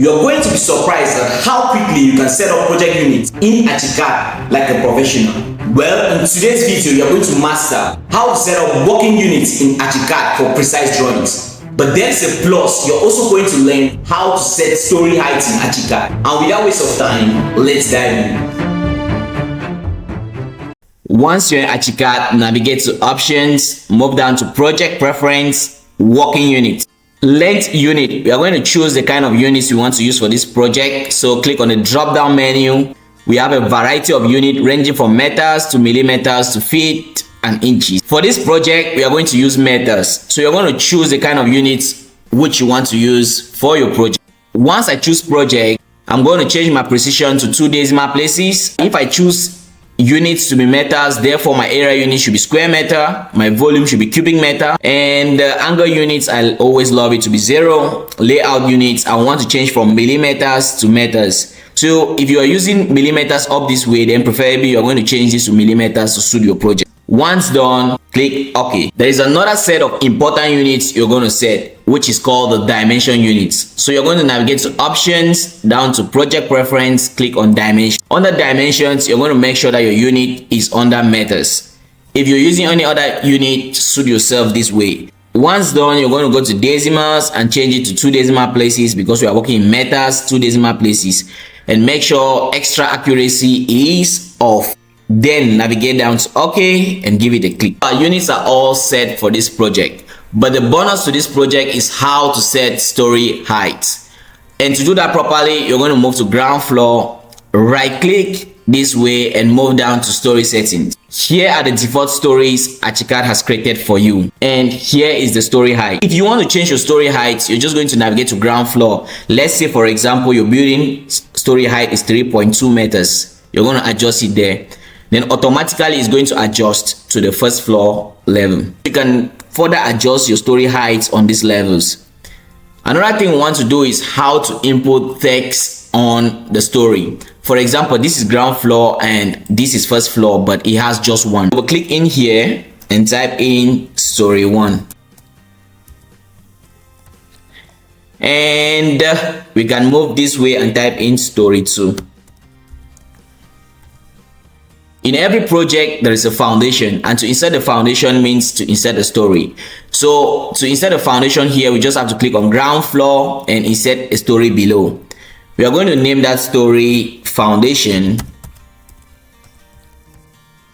You're going to be surprised at how quickly you can set up project units in Archicad like a professional. Well, in today's video, you're going to master how to set up working units in Archicad for precise drawings. But there's a plus, you're also going to learn how to set story heights in Archicad. And without waste of time, let's dive in. Once you're in Archicad, navigate to Options, move down to Project Preference, Working Unit. Length unit, we are going to choose the kind of units we want to use for this project. So click on the drop down menu. We have a variety of units ranging from meters to millimeters to feet and inches. For this project, we are going to use meters. So you're going to choose the kind of units which you want to use for your project. Once I choose project, I'm going to change my precision to 2 decimal places. If I choose units to be meters, therefore my area unit should be square meter, my volume should be cubic meter, and angle units, I always love it to be 0. Layout units, I want to change from millimeters to meters. So if you are using millimeters up this way, then preferably you're going to change this to millimeters to suit your project. Once done, click OK. There is another set of important units you're going to set, which is called the dimension units. So you're going to navigate to Options, down to Project Preference, click on Dimension. Under Dimensions, you're going to make sure that your unit is under meters. If you're using any other unit, suit yourself this way. Once done, you're going to go to decimals and change it to 2 decimal places because we are working in meters, 2 decimal places. And make sure extra accuracy is off. Then navigate down to OK and give it a click. Our units are all set for this project, but the bonus to this project is how to set story height. And to do that properly, you're going to move to ground floor, right click this way and move down to story settings. Here are the default stories Archicad has created for you, and here is the story height. If you want to change your story height, you're just going to navigate to ground floor. Let's say for example your building story height is 3.2 meters. You're going to adjust it there. Then automatically it's going to adjust to the first floor level. You can further adjust your story heights on these levels. Another thing we want to do is how to input text on the story. For example, this is ground floor and this is first floor, but it has just one. We'll click in here and type in story 1. And we can move this way and type in story 2. In every project, there is a foundation, and to insert the foundation means to insert a story. So to insert a foundation here, we just have to click on ground floor and insert a story below. We are going to name that story foundation.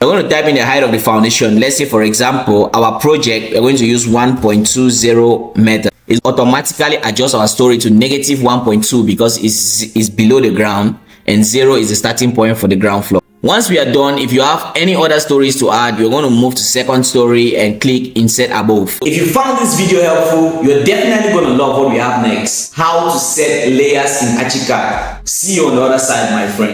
We're going to type in the height of the foundation. Let's say for example, our project, we're going to use 1.20 meters. It automatically adjusts our story to negative 1.2 because it's below the ground, and 0 is the starting point for the ground floor. Once we are done, if you have any other stories to add, you're going to move to second story and click insert above. If you found this video helpful, you're definitely going to love what we have next. How to set layers in Archicad. See you on the other side, my friend.